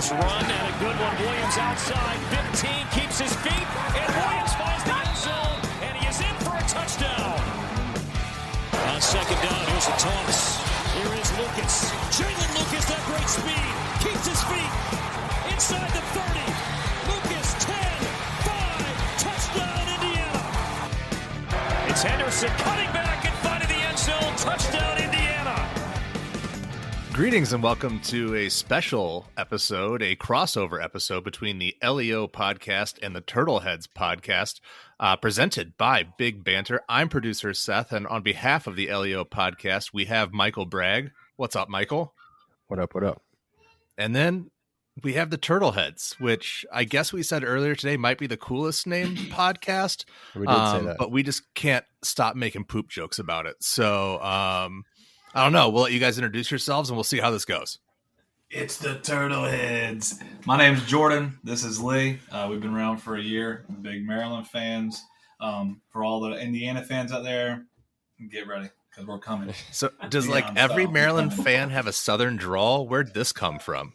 Nice run and a good one. Williams outside. 15 keeps his feet. And Williams finds the end zone. And he is in for a touchdown. On second down, here's a toss. Here is Lucas. Jalen Lucas, that great speed. Keeps his feet. Inside the 30. Lucas, 10, 5. Touchdown, Indiana. It's Henderson cutting back and finding the end zone. Touchdown, Indiana. Greetings and welcome to a special episode, a crossover episode between the LEO podcast and the Turtleheads podcast, presented by Big Banter. I'm producer Seth, and on behalf of the LEO podcast, we have Michael Bragg. What's up, Michael? What up, what up? And then we have the Turtleheads, which I guess we said earlier today might be the coolest named podcast. We did say that. But we just can't stop making poop jokes about it. So, I don't know. We'll let you guys introduce yourselves, and we'll see how this goes. It's the Turtleheads. My name's Jordan. This is Lee. We've been around for a year. Big Maryland fans. For all the Indiana fans out there, get ready because we're coming. So does every Maryland fan have a Southern drawl? Where'd this come from?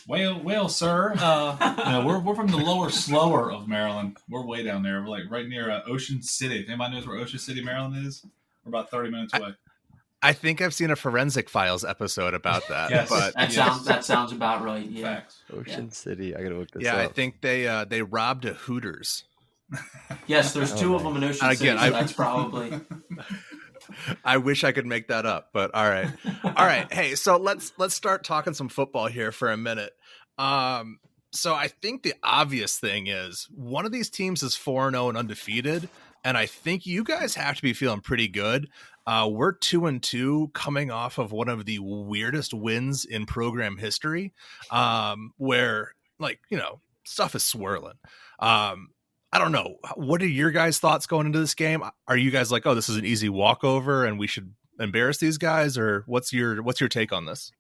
Well, sir. We're from the lower slower of Maryland. We're way down there. We're like right near Ocean City. If anybody knows where Ocean City, Maryland is, we're about 30 minutes away. I think I've seen a Forensic Files episode about that. Yes. But that sounds about right. Yeah. Facts. Ocean City. I gotta look this up. Yeah, I think they robbed a Hooters. Yes, there's two of them in Ocean City. So that's probably. I wish I could make that up, but all right. Hey, so let's start talking some football here for a minute. So I think the obvious thing is one of these teams is 4-0 and undefeated, and I think you guys have to be feeling pretty good. We're 2-2 coming off of one of the weirdest wins in program history, where stuff is swirling. I don't know. What are your guys' thoughts going into this game? Are you guys like, oh, this is an easy walkover and we should embarrass these guys, or what's your take on this?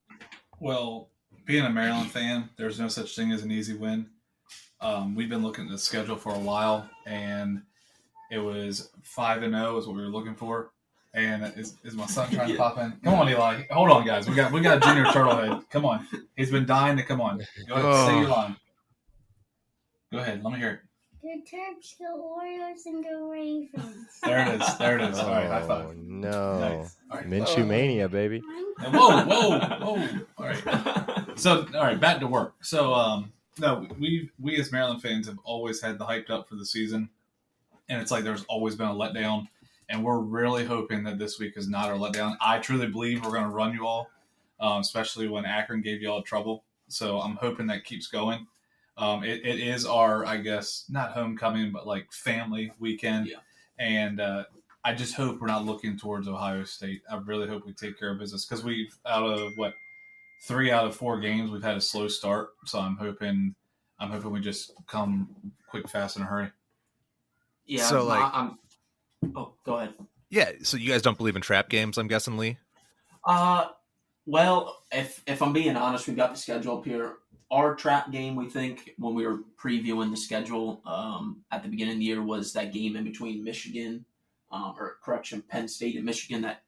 Well, being a Maryland fan, there's no such thing as an easy win. We've been looking at the schedule for a while, and it was 5-0 is what we were looking for. And is my son trying to pop in? Come on, Eli. Hold on, guys. We got a junior turtlehead. Come on. He's been dying to come on. Go ahead. Say your line. Go ahead. Let me hear it. The Terps, the Orioles, and the Ravens. There it is. All right, high five. Oh, no. Nice. All right. Minshew Mania, baby. Whoa. All right. So, all right, back to work. So, no, we as Maryland fans have always had the hyped up for the season. And it's like there's always been a letdown. And we're really hoping that this week is not our letdown. I truly believe we're going to run you all, especially when Akron gave you all trouble. So I'm hoping that keeps going. It is our, I guess, not homecoming, but like family weekend. Yeah. And I just hope we're not looking towards Ohio State. I really hope we take care of business because we've, out of 3 out of 4 games, we've had a slow start. So I'm hoping we just come quick, fast, in a hurry. Yeah. So Oh, go ahead. Yeah, so you guys don't believe in trap games, I'm guessing, Lee? Well, if I'm being honest, we've got the schedule up here. Our trap game, we think, when we were previewing the schedule at the beginning of the year, was that game in between Penn State and Michigan, that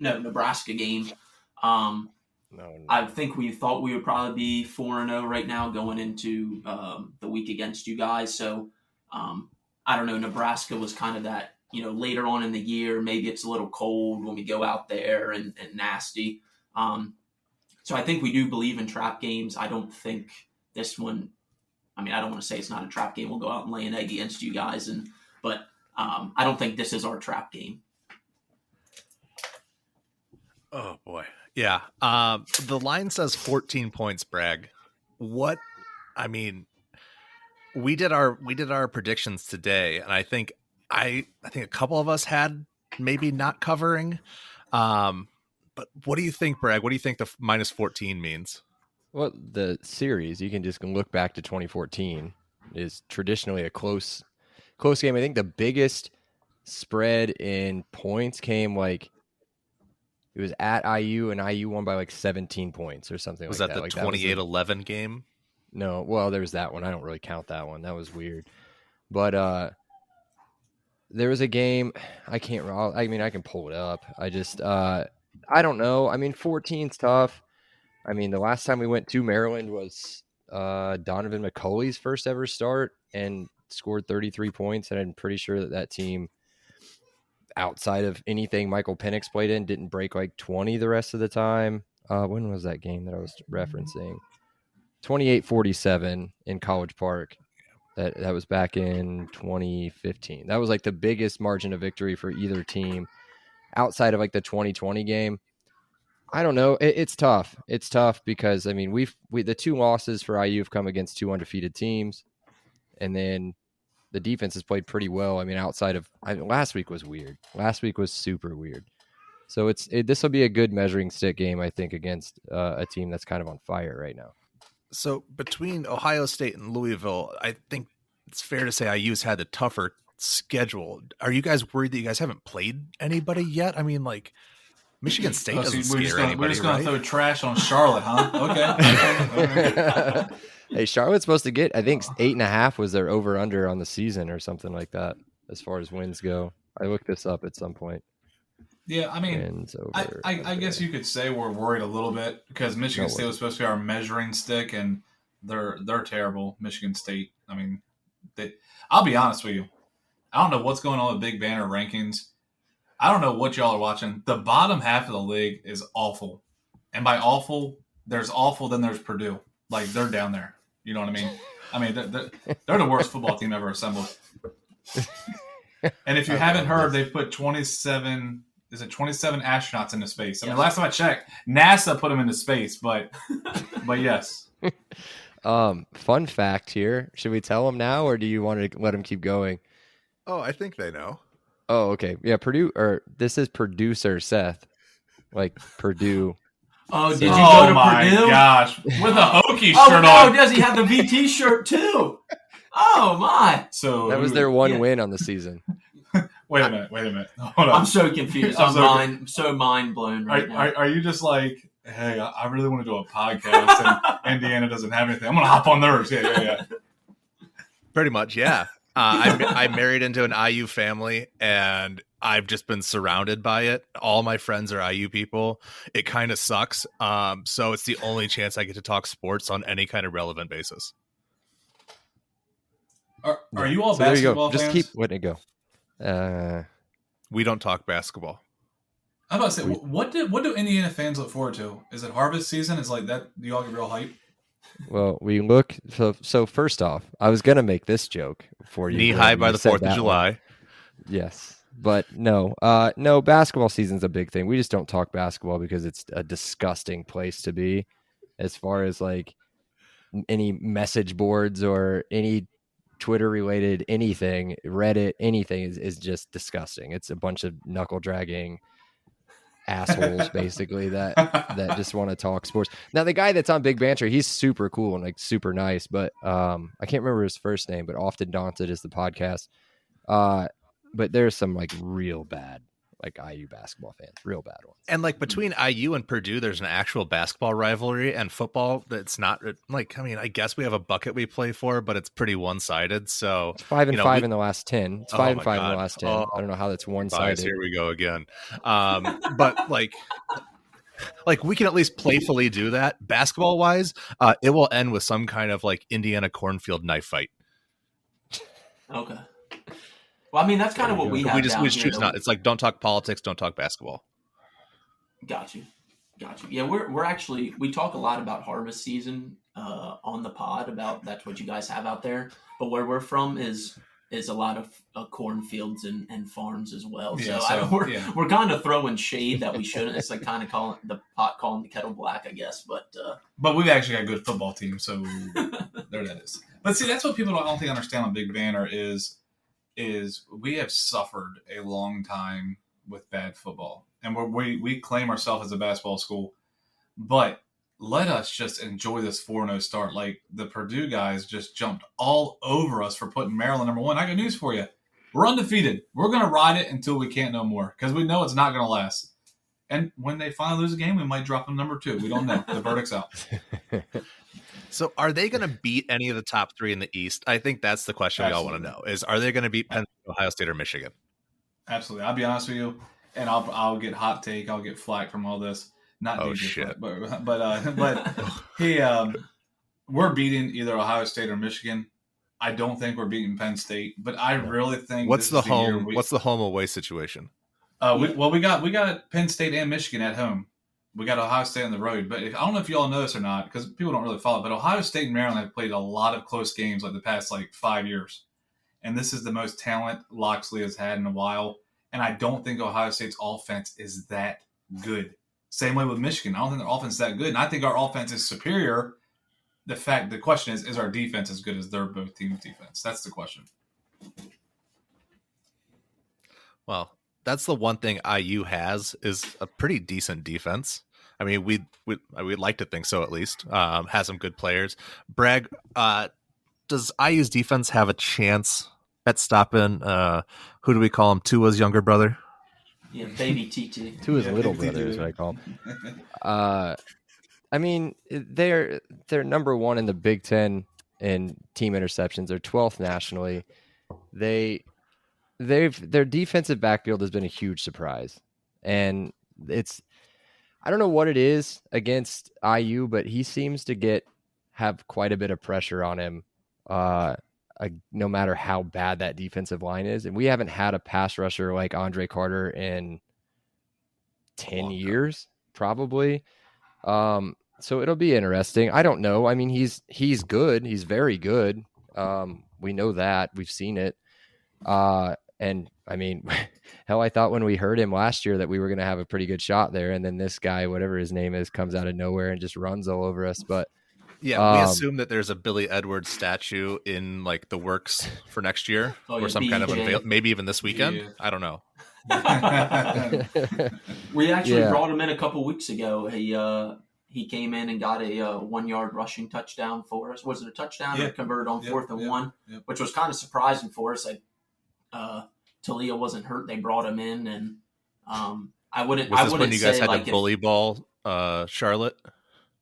Nebraska game. No. I think we thought we would probably be 4-0 right now going into the week against you guys. So, I don't know, Nebraska was kind of that, later on in the year, maybe it's a little cold when we go out there and nasty. So I think we do believe in trap games. I don't think this one, I don't want to say it's not a trap game. We'll go out and lay an egg against you guys. But I don't think this is our trap game. Oh, boy. Yeah. The line says 14 points, Bragg. We did our predictions today, and I think a couple of us had maybe not covering. But what do you think, Bragg? What do you think the minus 14 means? Well, the series, you can just look back to 2014, is traditionally a close game. I think the biggest spread in points came it was at IU, and IU won by 17 points or something like that. Was that the 28-11 game? No, well, there was that one. I don't really count that one. That was weird. But there was a game. I can pull it up. I don't know. 14's tough. I mean, the last time we went to Maryland was Donovan McCulley's first ever start and scored 33 points. And I'm pretty sure that team, outside of anything Michael Penix played in, didn't break like 20 the rest of the time. When was that game that I was referencing? 28-47 in College Park. That was back in 2015. That was like the biggest margin of victory for either team outside of like the 2020 game. I don't know. It's tough. It's tough because I mean the 2 losses for IU have come against 2 undefeated teams, and then the defense has played pretty well. I mean, last week was weird. Last week was super weird. So this will be a good measuring stick game, I think, against a team that's kind of on fire right now. So between Ohio State and Louisville, I think it's fair to say IU's had the tougher schedule. Are you guys worried that you guys haven't played anybody yet? I mean, like Michigan State doesn't scare anybody, we're just going right? to throw trash on Charlotte, huh? Okay. Hey, Charlotte's supposed to get, I think 8.5 was their over-under on the season or something like that as far as wins go. I looked this up at some point. Yeah, I mean, Wins over, I guess you could say we're worried a little bit because Michigan State was supposed to be our measuring stick, and they're terrible. Michigan State. I mean, I'll be honest with you. I don't know what's going on with Big Banner rankings. I don't know what y'all are watching. The bottom half of the league is awful, and by awful, there's awful, then there's Purdue. Like they're down there. You know what I mean? I mean, they're the worst football team ever assembled. And if you haven't heard, they've put 27 astronauts into space. I mean, last time I checked, NASA put them into space, but yes. Fun fact here. Should we tell them now, or do you want to let them keep going? Oh, I think they know. Oh, okay. Yeah, this is producer Seth. Like Purdue. Oh, did you go to Purdue? Oh, my gosh. With a Hokie Oh, shirt no, on. does he have the VT shirt, too? Oh, my. So That was their one win on the season. Wait a minute. Hold on. I'm so confused. I'm so mind blown right now. Are you just like, hey, I really want to do a podcast and Indiana doesn't have anything. I'm going to hop on theirs. Yeah. Pretty much, yeah. I married into an IU family, and I've just been surrounded by it. All my friends are IU people. It kind of sucks. So it's the only chance I get to talk sports on any kind of relevant basis. Are you all So there you go. basketball fans? Just keep letting it go. We don't talk basketball. I'm about to say, what do Indiana fans look forward to? Is it harvest season? Is like that? Do you all get real hype? Well, we look. So first off, I was gonna make this joke for you. Knee high by the 4th of July. One. Yes, but no. No, basketball season's a big thing. We just don't talk basketball because it's a disgusting place to be, as far as like any message boards or any Twitter related anything, Reddit, anything is just disgusting. It's a bunch of knuckle dragging assholes basically that just want to talk sports. Now the guy that's on Big Banter, he's super cool and like super nice, but I can't remember his first name, but Often Daunted is the podcast. But there's some like real bad like IU basketball fans, real bad ones. And like between IU and Purdue, there's an actual basketball rivalry, and football that's not like, I mean, I guess we have a bucket we play for, but it's pretty one-sided. So it's 5-5 in the last 10. It's 5-5 in the last 10. Oh, I don't know how that's one-sided. Here we go again. But like we can at least playfully do that. Basketball wise, it will end with some kind of like Indiana cornfield knife fight. Okay. Well, I mean, that's kind of what we have. We just here, choose not. It's like, don't talk politics, don't talk basketball. Got you. Yeah, we're actually, we talk a lot about harvest season on the pod, about that's what you guys have out there. But where we're from is a lot of cornfields and farms as well. Yeah, we're kind of throwing shade that we shouldn't. It's like kind of calling the pot calling the kettle black, I guess. But we've actually got a good football team, so there that is. But see, that's what people don't think understand on Big Banner is we have suffered a long time with bad football. And we claim ourselves as a basketball school. But let us just enjoy this 4-0 start. Like, the Purdue guys just jumped all over us for putting Maryland number 1. I got news for you. We're undefeated. We're going to ride it until we can't no more because we know it's not going to last. And when they finally lose a game, we might drop them number 2. We don't know. The verdict's out. So are they going to beat any of the top 3 in the East? I think that's the question we all want to know is, are they going to beat Penn State, Ohio State, or Michigan? Absolutely. I'll be honest with you, and I'll get hot take. I'll get flack from all this. Not Oh, DJ shit. Fleck, but he we're beating either Ohio State or Michigan. I don't think we're beating Penn State, but I really think What's this the is year home? What's the home away situation? we got Penn State and Michigan at home. We got Ohio State on the road, but I don't know if you all know this or not because people don't really follow it, but Ohio State and Maryland have played a lot of close games like the past 5 years. And this is the most talent Loxley has had in a while. And I don't think Ohio State's offense is that good. Same way with Michigan. I don't think their offense is that good. And I think our offense is superior. The question is our defense as good as their both teams' defense? That's the question. Well, that's the one thing IU has is a pretty decent defense. I mean, we'd like to think so at least. Has some good players. Bragg, does IU's defense have a chance at stopping, who do we call him, Tua's younger brother? Yeah, baby TT. To his Yeah, little 52. brother is what I call him. I mean, they're number one in the Big Ten in team interceptions. They're 12th nationally. Their defensive backfield has been a huge surprise, and I don't know what it is against IU, but he seems to have quite a bit of pressure on him, no matter how bad that defensive line is. And we haven't had a pass rusher like Andre Carter in 10 years, probably. So it'll be interesting. I don't know. I mean, he's good. He's very good. We know that. We've seen it. And I mean, hell, I thought when we heard him last year that we were going to have a pretty good shot there. And then this guy, whatever his name is, comes out of nowhere and just runs all over us. But yeah, we assume that there's a Billy Edwards statue in the works for next year or some kind of maybe even this weekend. Yeah. I don't know. We actually brought him in a couple weeks ago. He came in and got a 1-yard rushing touchdown for us. Was it a touchdown? Yeah. It converted on 4th and 1, which was kind of surprising for us. Talia wasn't hurt. They brought him in, and I wouldn't. Was this I wouldn't when you guys say had to bully ball Charlotte?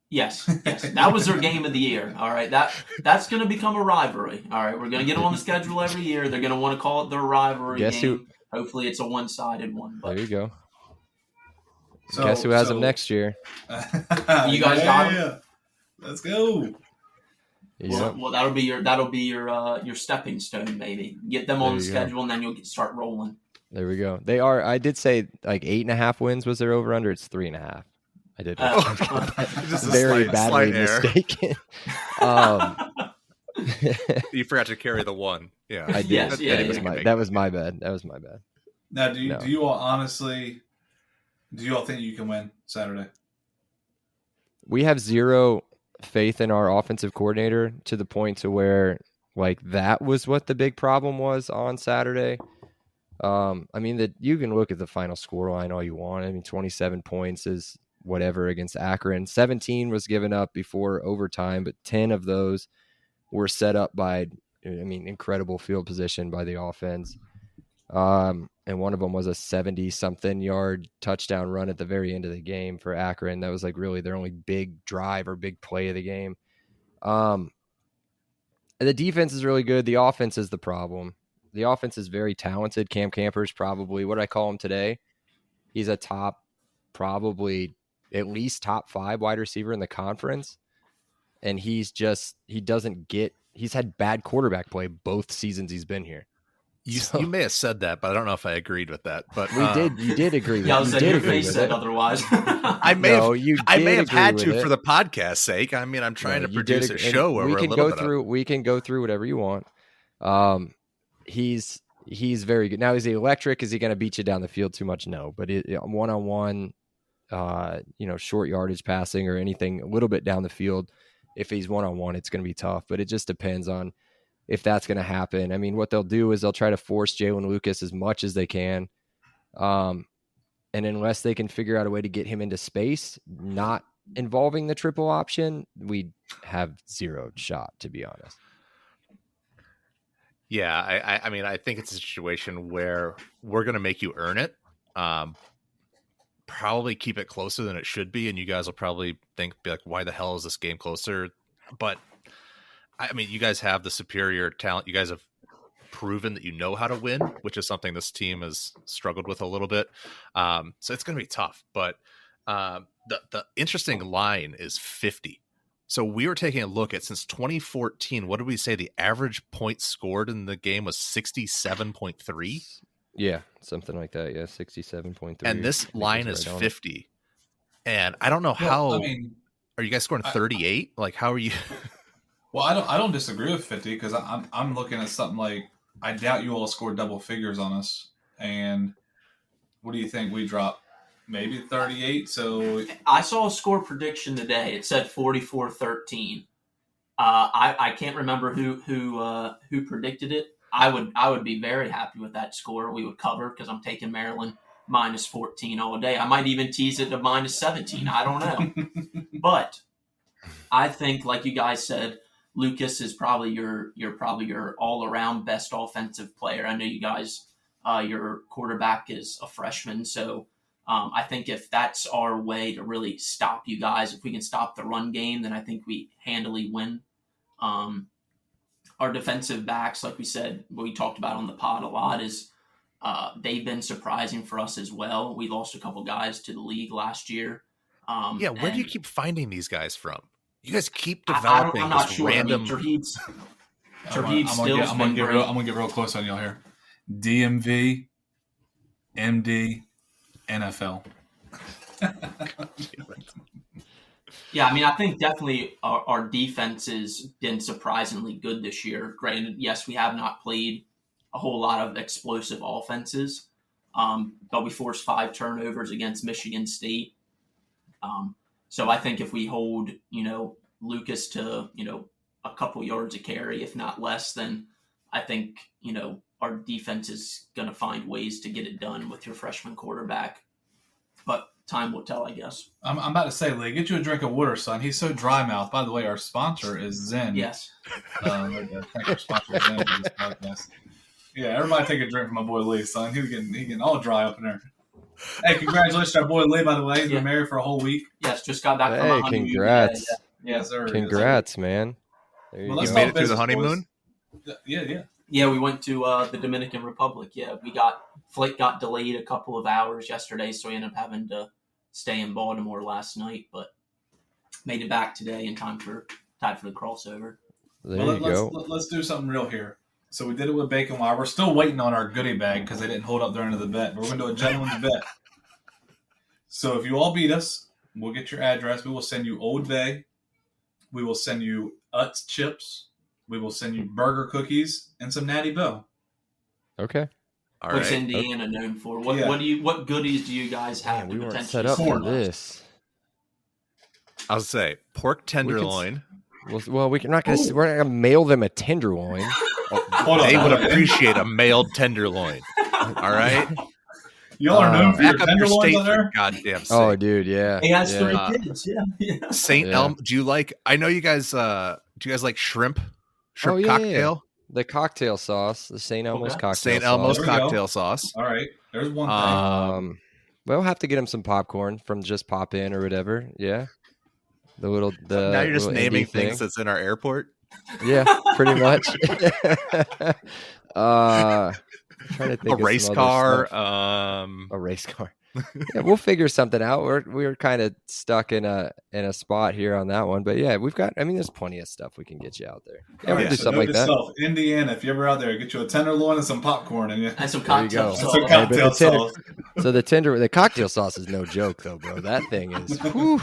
Yes, that was their game of the year. All right, that's going to become a rivalry. All right, we're going to get them on the schedule every year. They're going to want to call it their rivalry game. Hopefully, it's a one-sided one. But. There you go. So, guess who has them next year? You guys got them. Let's go. Well, that'll be your stepping stone, maybe. Get them on the schedule, and then you'll start rolling. There we go. They are. I did say 8.5 wins was their over under. It's 3.5. I did. Just very badly mistaken. You forgot to carry the one. Yeah, I did. Yes, that was my bad. Now, do you all honestly? Do you all think you can win Saturday? We have zero faith in our offensive coordinator to the point to where that was what the big problem was on Saturday. I mean you can look at the final score line all you want. I mean 27 points is whatever against Akron. 17 was given up before overtime, but 10 of those were set up by incredible field position by the offense. And one of them was a 70-something yard touchdown run at the very end of the game for Akron. That was really their only big drive or big play of the game. The defense is really good. The offense is the problem. The offense is very talented. Cam Camper's probably, what did I call him today? He's a probably at least top 5 wide receiver in the conference. And he's had bad quarterback play both seasons he's been here. You may have said that, but I don't know if I agreed with that. But you did agree with it. Yeah, I was saying your face said otherwise. I may have had to for the podcast sake. I mean, I'm trying to produce a show where we can go through whatever you want. He's very good. Now, is he electric? Is he going to beat you down the field too much? No, but one-on-one, short yardage passing or anything a little bit down the field, if he's one-on-one, it's going to be tough. But it just depends on if that's going to happen. I mean, what they'll do is they'll try to force Jalen Lucas as much as they can. And unless they can figure out a way to get him into space, not involving the triple option, we have zero shot, to be honest. Yeah, I mean, I think it's a situation where we're going to make you earn it. Probably keep it closer than it should be, and you guys will probably be like, why the hell is this game closer? But I mean, you guys have the superior talent. You guys have proven that you know how to win, which is something this team has struggled with a little bit. So it's going to be tough. But The interesting line is 50. So we were taking a look at since 2014. What did we say? The average points scored in the game was 67.3. Yeah, something like that. Yeah, 67.3. And this line is 50. And I don't know how. I mean, are you guys scoring 38? Like, how are you? Well, I don't disagree with 50 because I'm looking at something like I doubt you all scored double figures on us. And what do you think we dropped? Maybe 38. So I saw a score prediction today. It said 44-13. I can't remember who predicted it. I would be very happy with that score. We would cover because I'm taking Maryland minus 14 all day. I might even tease it to minus 17. I don't know. But I think, like you guys said, Lucas is probably your all around best offensive player. I know you guys, your quarterback is a freshman, so I think if that's our way to really stop you guys, if we can stop the run game, then I think we handily win. Our defensive backs, like we said, what we talked about on the pod a lot, is they've been surprising for us as well. We lost a couple guys to the league last year. Where do you keep finding these guys from? You guys keep I'm developing not this sure. random. I mean, I'm gonna get real close on y'all here. DMV, MD, NFL. Yeah, I mean, I think definitely our defense has been surprisingly good this year. Granted, yes, we have not played a whole lot of explosive offenses, but we forced 5 turnovers against Michigan State. So I think if we hold, Lucas to, a couple yards a carry, if not less, then I think, our defense is going to find ways to get it done with your freshman quarterback. But time will tell, I guess. I'm about to say, Lee, get you a drink of water, son. He's so dry mouth. By the way, our sponsor is Zen. Yes. Thank our sponsor Zen for this podcast. Yeah, everybody take a drink from my boy Lee, son. He getting all dry up in there. Hey, congratulations to our boy Lee, by the way. He's been married for a whole week. Yes, just got back from a honeymoon. Congrats. Yeah, sir. Congrats, man. There you You go. made it through the honeymoon? Yeah. Yeah, we went to the Dominican Republic. Yeah, flight got delayed a couple of hours yesterday, so we ended up having to stay in Baltimore last night, but made it back today in time for the crossover. Let's do something real here. So we did it with Bacon Wire. We're still waiting on our goodie bag because they didn't hold up their end of the bet. But we're going to do a gentleman's bet. So if you all beat us, we'll get your address. We will send you Old Bay. We will send you Utz chips. We will send you burger cookies and some Natty Boh. Okay. All What's right. Indiana known for? What goodies do you guys have? Man, we to weren't potentially set up for score? this. I'll say pork tenderloin. Well, we're not gonna mail them a tenderloin. They would appreciate a mailed tenderloin. All right. Y'all are known for your Back up your tenderloins state on for there? goddamn sake. Oh, dude, yeah. He has yeah. 3 kids. Yeah. St. Elmo. Do you like? I know you guys. Do you guys like shrimp? Shrimp yeah, cocktail. The cocktail sauce, the St. Elmo's Okay. cocktail St. sauce. Elmo's There we go. cocktail sauce. All right. There's one thing. We'll have to get him some popcorn from Just Pop In or whatever. Yeah. The Now you're just little naming indie things thing. that's in our airport. Yeah, pretty much. Trying to think A of race some other car. stuff. A race car. Yeah, we'll figure something out. We're kind of stuck in a spot here on that one, but yeah, there's plenty of stuff we can get you out there. Yeah, All we'll right, do so something like note that. yourself, Indiana, if you're ever out there, get you a tenderloin and some popcorn and And some There you cocktail go. sauce. some cocktail sauce. So the cocktail sauce is no joke though, bro. That thing is. Whew.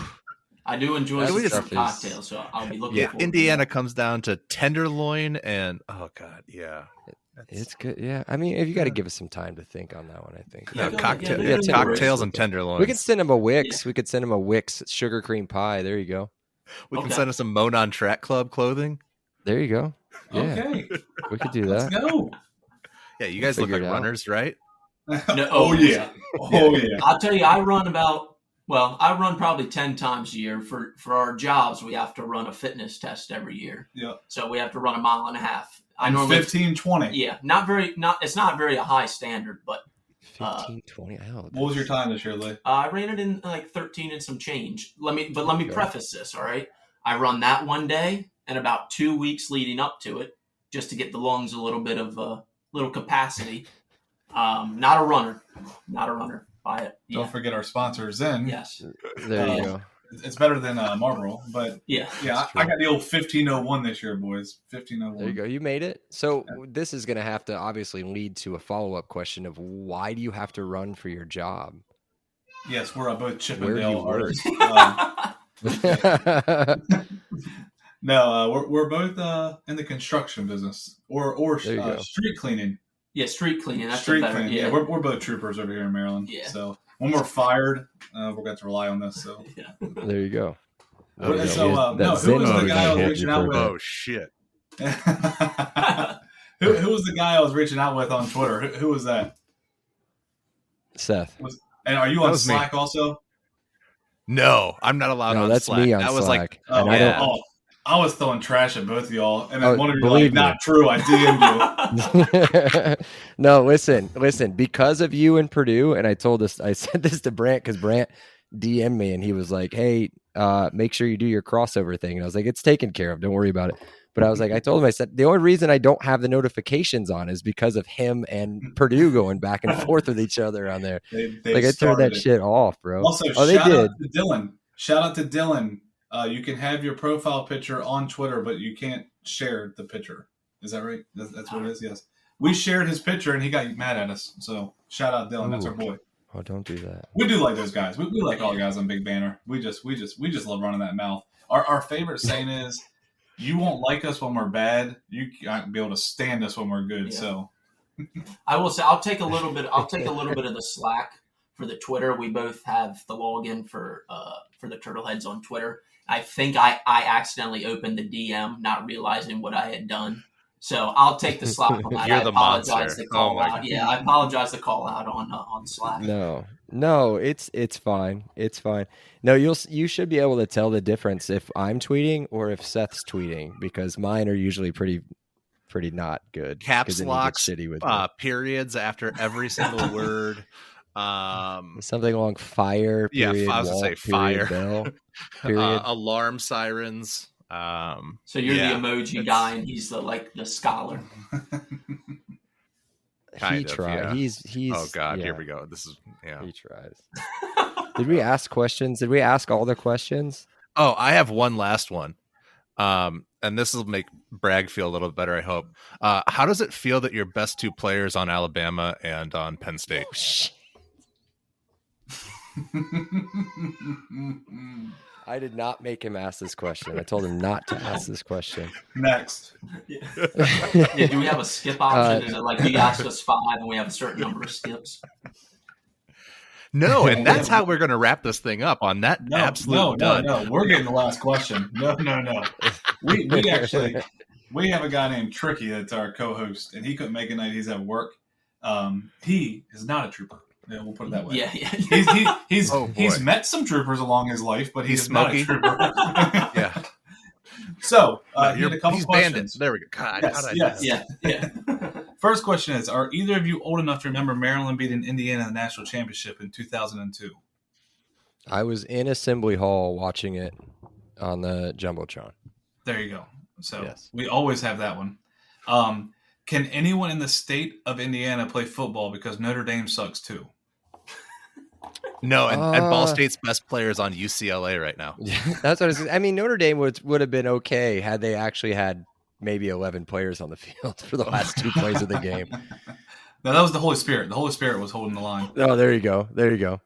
I do enjoy That some stuff is- cocktails, so I'll be looking Yeah, forward to Indiana that. comes down to tenderloin and oh god, yeah. It's good. Yeah, I mean, if you got to give us some time to think on that one, I think. No, Yeah, cocktail, yeah, yeah, cocktails and tenderloins. We can send him a Wix. We could send him a Wix sugar cream pie. There you go. We can Okay. send him some Monon Track Club clothing. There you go. Yeah, Okay. we could do Let's that. go. Yeah, you guys look Figure like it out. runners, right? No, Oh, yeah. Oh, yeah. I'll tell you, I run probably 10 times a year. For our jobs, we have to run a fitness test every year. Yeah. So we have to run a mile and a half. I And normally 15, 20. Yeah, it's not very a high standard, but 15, 20. I don't know. What was your time this year, Lee? I ran it in like 13 and some change. Let me preface this, all right? I run that one day and about 2 weeks leading up to it just to get the lungs a little bit of little capacity. Not a runner. buy it. Yeah. Don't forget our sponsors. Then Yes. There you go. it's better than Marlboro, but Yeah. I got the old 1501 this year, boys. 1501. There you go. You made it. So this is going to have to obviously lead to a follow-up question of why do you have to run for your job? Yes, we're both Where do Chippendale you work? artists. No, we're both in the construction business or There you go. street cleaning. Yeah, street cleaning. That's Street better. cleaning. Yeah. Yeah, we're both troopers over here in Maryland. Yeah. So when we're fired, we're going to rely on this. So There you go. Oh, There you so, go. no, who was the guy I was hit reaching you out for with? that. Oh shit. who was the guy I was reaching out with on Twitter? Who was that? Seth. And are you That on was me. Slack also? No, I'm not allowed No, on that's Slack. me on That was Slack. like, And I yeah. don't. I was throwing trash at both of y'all, and then Oh, one of you believe like, "Not true, I DM'd you." No, listen. Because of you and Purdue, and I said this to Brant because Brant DM'd me and he was like, "Hey, make sure you do your crossover thing." And I was like, "It's taken care of. Don't worry about it." But I told him, I said, the only reason I don't have the notifications on is because of him and Purdue going back and forth with each other on there. They Like I turned that started it. shit off, bro. Also, They shout did. out to Dylan. Shout out to Dylan. You can have your profile picture on Twitter, but you can't share the picture. Is that right? That's what it is. Yes. We shared his picture, and he got mad at us. So shout out Dylan. That's our boy. Oh, don't do that. We do like those guys. We like all the guys on Big Banner. We just love running that mouth. Our favorite saying is, "You won't like us when we're bad. You can't be able to stand us when we're good." Yeah. So I will say I'll take a little bit of the slack for the Twitter. We both have the login for the Turtleheads on Twitter. I think I accidentally opened the DM, not realizing what I had done. So I'll take the slack on that. You're I the apologize monster. to call Oh my out. God. Yeah, I apologize to call out on Slack. No, it's fine. It's fine. No, you should be able to tell the difference if I'm tweeting or if Seth's tweeting because mine are usually pretty not good. 'Cause Caps then he gets locks, shitty with me. periods after every single word. Something along fire. Yeah, Period, I was gonna Walt, say fire. period, bell. Period. Alarm sirens. So you're yeah, the emoji guy, and he's the scholar. kind he of, tried. yeah. He's. Oh God, yeah, here we go. This is He tries. Did we ask questions? Did we ask all the questions? Oh, I have one last one. And this will make Bragg feel a little better, I hope. How does it feel that your best two players on Alabama and on Penn State? I did not make him ask this question. I told him not to ask this question. next. Yeah, do we have a skip option? Is it like you ask us 5 and we have a certain number of skips? No, and that's how we're going to wrap this thing up on that absolute dud. No. We're getting the last question. No. We actually have a guy named Tricky that's our co-host, and he couldn't make a night. He's at work. He is not a trooper. Yeah, we'll put it that way. Yeah. He's met some troopers along his life, but he's not a trooper. Yeah. So he had a couple he's questions. bandits. There we go. God, Yes, how'd I yes. do that? Yeah. First question is: are either of you old enough to remember Maryland beating Indiana in the national championship in 2002? I was in Assembly Hall watching it on the Jumbotron. There you go. So Yes. we always have that one. Can anyone in the state of Indiana play football because Notre Dame sucks too? No, and Ball State's best player is on UCLA right now. That's what I mean. Notre Dame would have been okay had they actually had maybe 11 players on the field for the last 2 plays of the game. No, that was the Holy Spirit. The Holy Spirit was holding the line. Oh, there you go.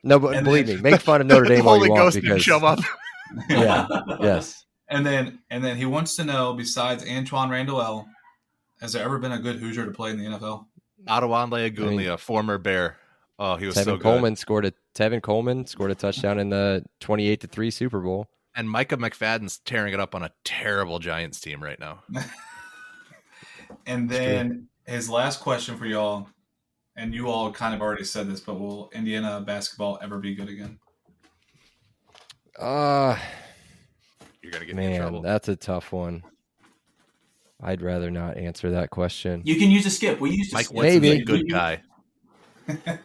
No, but believe me, make fun of Notre Dame The all Holy you want Ghost didn't because show up. yeah, yes. And then he wants to know, besides Antoine Randall, has there ever been a good Hoosier to play in the NFL? Adewale Agunlia, former Bear. Oh, he was so Tevin good. Coleman scored a touchdown in the 28-3 Super Bowl. And Micah McFadden's tearing it up on a terrible Giants team right now. And then his last question for y'all, and you all kind of already said this, but will Indiana basketball ever be good again? You're gonna get me in Man, trouble. that's a tough one. I'd rather not answer that question. You can use a skip. We used to Mike skip. Woodson's Maybe. a good guy.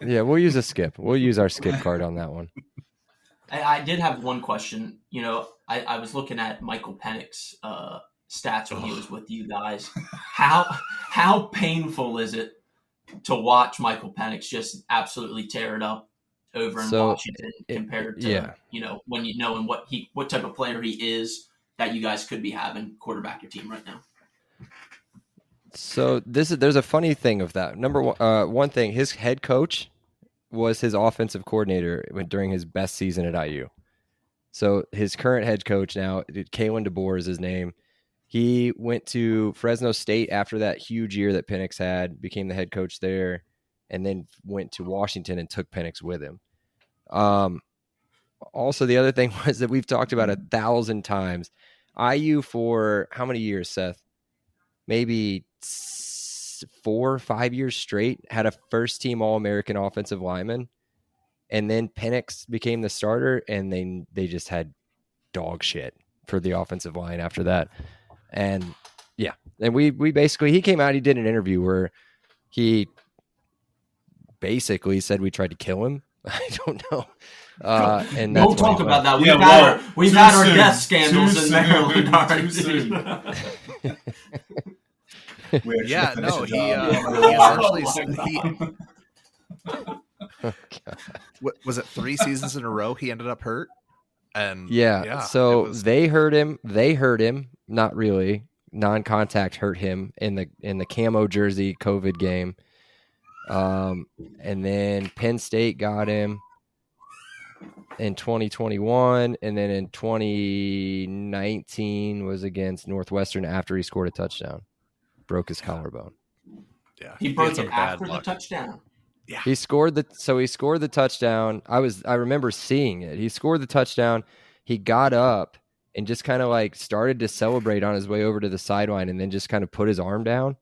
Yeah, we'll use a skip. We'll use our skip card on that one. I did have one question. I was looking at Michael Penix's stats when he was with you guys. How painful is it to watch Michael Penix just absolutely tear it up over in So, Washington compared to yeah. when you know and what type of player he is that you guys could be having quarterback your team right now. So there's a funny thing of that. Number one thing, his head coach was his offensive coordinator during his best season at IU. So his current head coach now, Kalen DeBoer is his name. He went to Fresno State after that huge year that Penix had, became the head coach there, and then went to Washington and took Penix with him. Also, the other thing was that we've talked about 1,000 times. IU for how many years, Seth? Maybe 4 or 5 years straight had a first-team All-American offensive lineman, and then Penix became the starter, and they just had dog shit for the offensive line after that. And yeah, and we basically, he came out, he did an interview where he basically said we tried to kill him. I don't know. And We'll that's why talk he about left. that. We've had our soon. death scandals Too in soon. Maryland Too already. soon. Yeah, no, he Oh essentially my was it 3 seasons in a row he ended up hurt, and Yeah. So they hurt him. Not really. Non-contact hurt him in the camo jersey COVID game. And then Penn State got him in 2021, and then in 2019 was against Northwestern after he scored a touchdown, broke his collarbone. yeah, He had broke some it bad after the luck. touchdown. Yeah, He scored the touchdown. I remember seeing it. He scored the touchdown. He got up and just kind of like started to celebrate on his way over to the sideline, and then just kind of put his arm down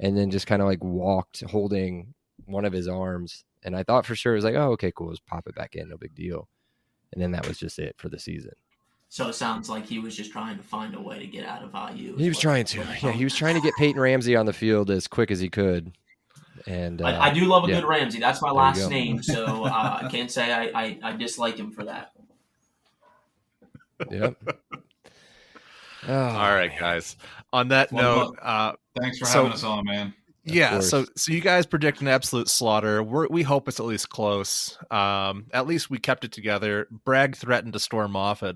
and then just kind of like walked holding one of his arms. And I thought for sure it was like, oh, okay, cool. Just pop it back in. No big deal. And then that was just it for the season. So it sounds like he was just trying to find a way to get out of IU. He was trying to. Yeah, he was trying to get Peyton Ramsey on the field as quick as he could. And I do love a yeah. good Ramsey. That's my There you last go. name, so I can't say I dislike him for that. Yep. Oh, all right, guys. On that Well, note, Thanks for So- having us on, man. yeah, course. so you guys predict an absolute slaughter. We hope it's at least close. At least we kept it together. Bragg threatened to storm off at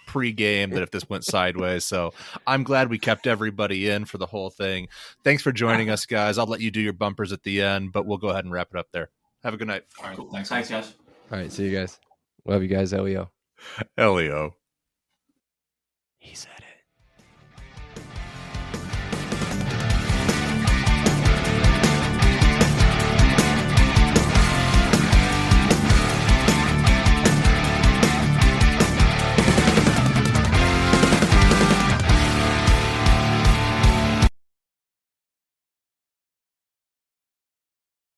pre-game that if this went sideways. So I'm glad we kept everybody in for the whole thing. Thanks for joining us, guys. I'll let you do your bumpers at the end, but we'll go ahead and wrap it up there. Have a good night. All right, Cool. thanks. Thanks, guys. All right. See you guys. Love you guys. Elio. Elio. He said it.